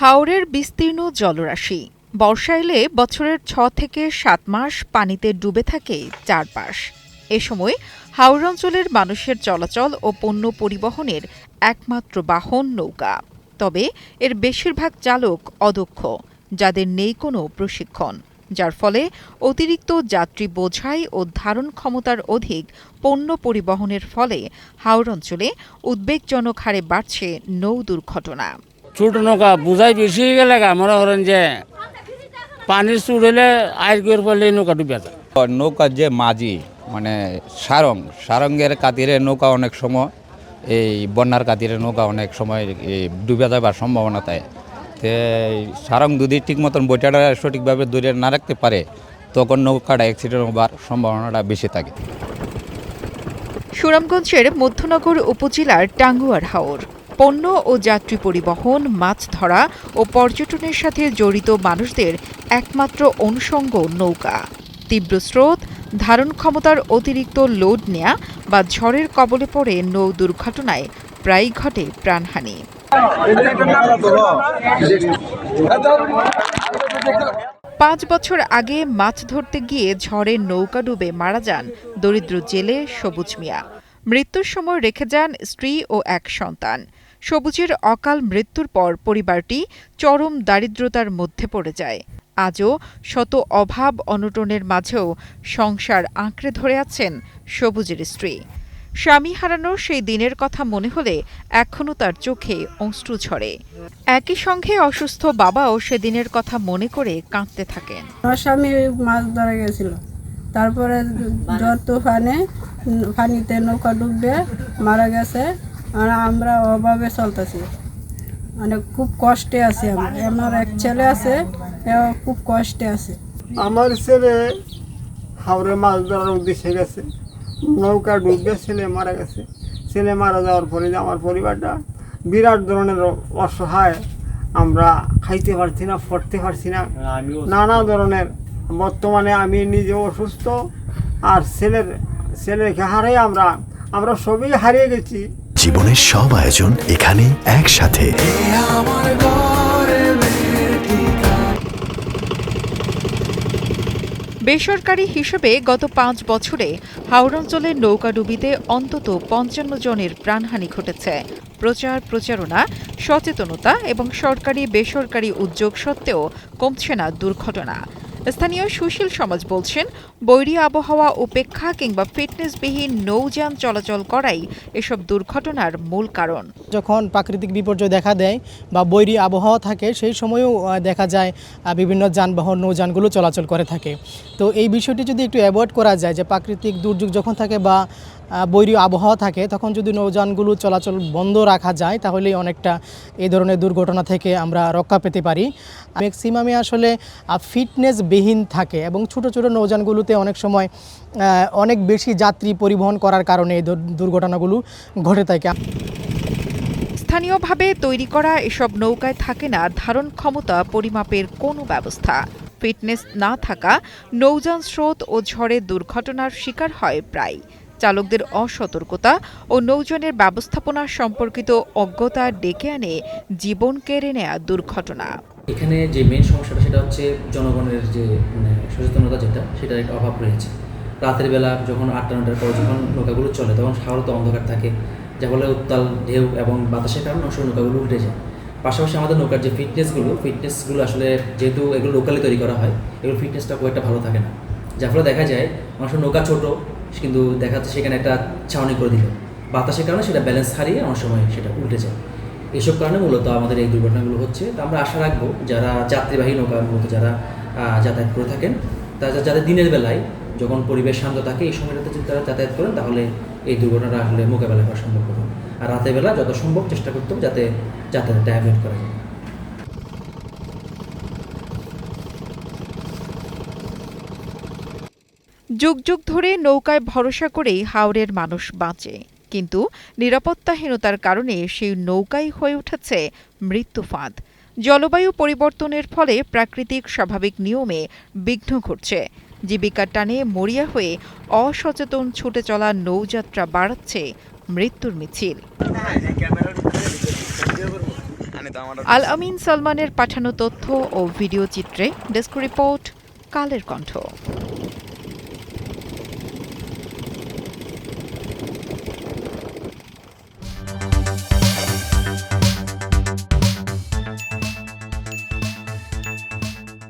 হাওরের বিস্তীর্ণ জলরাশি। বর্ষা এলে বছরের ৬ থেকে ৭ মাস পানিতে ডুবে থাকে চারপাশ। এ সময় হাওর অঞ্চলের মানুষের চলাচল ও পণ্য পরিবহনের একমাত্র বাহন নৌকা। তবে এর বেশিরভাগ চালক অদক্ষ, যাদের নেই কোনো প্রশিক্ষণ, যার ফলে অতিরিক্ত যাত্রী বোঝাই ও ধারণ ক্ষমতার অধিক পণ্য পরিবহনের ফলে হাওর অঞ্চলে উদ্বেগজনক হারে বাড়ছে নৌ দুর্ঘটনা। ছোট নৌকা বোঝাই বেশি গেলে মনে করেন যে পানির সুর হলে আয়ের করে পড়লে নৌকা ডুবে যায়। নৌকার যে মাঝি মানে সারঙ্গের কাতিরে নৌকা অনেক সময় এই বন্যার কাতিরে নৌকা অনেক সময় ডুবে যাবার সম্ভাবনা থাকে। তো সারং যদি ঠিক মতন বইটাটা সঠিকভাবে দূরে না রাখতে পারে তখন নৌকাটা অ্যাক্সিডেন্ট হবার সম্ভাবনাটা বেশি থাকে। সুনামগঞ্জের মধ্যনগর উপজেলার টাঙ্গুয়ার হাওর পণ্য ও যাত্রী পরিবহন, মাছ ধরা ও পর্যটনের সাথে জড়িত মানুষদের একমাত্র অনুষঙ্গ নৌকা। তীব্র স্রোত, ধারণ ক্ষমতার অতিরিক্ত লোড নেয়া বা ঝড়ের কবলে পড়ে নৌ দুর্ঘটনায় প্রায়ই ঘটে প্রাণহানি। ৫ বছর আগে মাছ ধরতে গিয়ে ঝড়ে নৌকা ডুবে মারা যান দরিদ্র জেলে সবুজ মিয়া। মৃত্যুর সময় রেখে যান স্ত্রী ও এক সন্তান। সবুজের অকাল মৃত্যুর পর পরিবারটি চরম দারিদ্রতার মধ্যে পড়ে যায়। আজও শত অভাব অনটনের মাঝেও সংসার আঁকড়ে ধরে আছেন সবুজের স্ত্রী। স্বামী হারানোর সেই দিনের কথা মনে হলে এখনও তার চোখে অশ্রু ঝরে। একই সঙ্গে অসুস্থ বাবাও সেদিনের কথা মনে করে কাঁদতে থাকেন। আমার স্বামী মাছ ধরে গেছিল, তারপরে ঝড় তুফানে পানিতে নৌকা ডুবে মারা গেছে। আর আমরা অভাবে চলতেছি, মানে খুব কষ্টে আছি। আমার এক ছেলে আছে, খুব কষ্টে আছে। আমার ছেলে হাওড়ে মাছ ধরার উদ্দেশ্যে গেছে, নৌকা ডুবে ছেলে মারা গেছে। ছেলে মারা যাওয়ার পরে আমার পরিবারটা বিরাট ধরনের অসহায়। আমরা খাইতে পারছি না, পড়তে পারছি না, নানা ধরনের। বর্তমানে আমি নিজে অসুস্থ, আর ছেলেকে হারাই আমরা সবই হারিয়ে গেছি। জীবনের সব আয়োজন এখানে একসাথে। বেসরকারি হিসেবে গত ৫ বছরে হাওর অঞ্চলের নৌকাডুবিতে অন্তত ৫৫ জনের প্রাণহানি ঘটেছে। প্রচার প্রচারণা, সচেতনতা এবং সরকারি বেসরকারি উদ্যোগ সত্ত্বেও কমছে না দুর্ঘটনা। স্থানীয় সুশীল সমাজ বলছেন, বৈরী আবহাওয়া উপেক্ষা কিংবা ফিটনেসবিহীন নৌযান চলাচল করাই এসব দুর্ঘটনার মূল কারণ। যখন প্রাকৃতিক বিপর্যয় দেখা দেয় বা বৈরী আবহাওয়া থাকে, সেই সময়েও দেখা যায় বিভিন্ন যানবাহন নৌযানগুলো চলাচল করে থাকে। তো এই বিষয়টি যদি একটু অ্যাভয়েড করা যায়, যে প্রাকৃতিক দুর্যোগ যখন থাকে বা বৈরী আবহাওয়া থাকে, তখন যদি নৌযানগুলো চলাচল বন্ধ রাখা যায়, তাহলেই অনেকটা এই ধরনের দুর্ঘটনা থেকে আমরা রক্ষা পেতে পারি। ম্যাক্সিমামে আসলে ফিটনেসবিহীন থাকে এবং ছোট ছোট নৌযানগুলোতে অনেক সময় অনেক বেশি যাত্রী পরিবহন করার কারণে এই দুর্ঘটনাগুলো ঘটে থাকে। স্থানীয়ভাবে তৈরি করা এসব নৌকায় থাকে না ধারণ ক্ষমতা পরিমাপের কোনো ব্যবস্থা। ফিটনেস না থাকা নৌযান স্রোত ও ঝড়ে দুর্ঘটনার শিকার হয় প্রায়। চালকদের অসতর্কতা ও নৌযানের ব্যবস্থাপনা সম্পর্কিত অজ্ঞতা ডেকে আনে জীবন কেড়ে নেয়া দুর্ঘটনা। এখানে যে মেন সমস্যাটা সেটা হচ্ছে জনগণের যে সচেতনতা, সেটার একটা অভাব রয়েছে। রাতের বেলা যখন ৮টা-৯টার পর যখন নৌকাগুলো চলে, তখন সাগর তো অন্ধকার থাকে, যার ফলে উত্তাল ঢেউ এবং বাতাসের কারণে অবশ্যই নৌকাগুলো উল্টে যায়। পাশাপাশি আমাদের নৌকার যে ফিটনেসগুলো আসলে যেহেতু এগুলো লোকালি তৈরি করা হয়, এগুলো ফিটনেসটা খুব একটা ভালো থাকে না, যার ফলে দেখা যায় মানুষের নৌকা ছোট, কিন্তু দেখা যাচ্ছে সেখানে একটা ছাউনি করে দিল, বাতাসের কারণে সেটা ব্যালেন্স হারিয়ে অনেক সময় সেটা উল্টে যায়। এইসব কারণে মূলত আমাদের এই দুর্ঘটনাগুলো হচ্ছে। তো আমরা আশা রাখবো যারা যাত্রীবাহী নৌকা মূলত যারা যাতায়াত করে থাকেন, যাদের দিনের বেলায় যখন পরিবেশ শান্ত থাকে, এই সময়টাতে যদি তারা যাতায়াত করেন, তাহলে এই দুর্ঘটনাটা আসলে মোকাবেলা করা সম্ভব হবে। আর রাতের বেলা যত সম্ভব চেষ্টা করতে হবে যাতে যাতায়াতটা অ্যাভয়েড করা যায়। যুগ যুগ ধরে নৌকায় ভরসা করেই হাওরের মানুষ বাঁচে, কিন্তু নিরাপত্তাহীনতার কারণে সেই নৌকাই হয়ে উঠেছে মৃত্যু ফাঁদ। জলবায়ু পরিবর্তনের ফলে প্রাকৃতিক স্বাভাবিক নিয়মে বিঘ্ন ঘটছে। জীবিকার টানে মরিয়া হয়ে অসচেতন ছুটে চলা নৌযাত্রা বাড়াচ্ছে মৃত্যুর মিছিল। আল আমিন সালমানের পাঠানো তথ্য ও ভিডিও চিত্রে ডেস্ক রিপোর্ট কালের কণ্ঠ।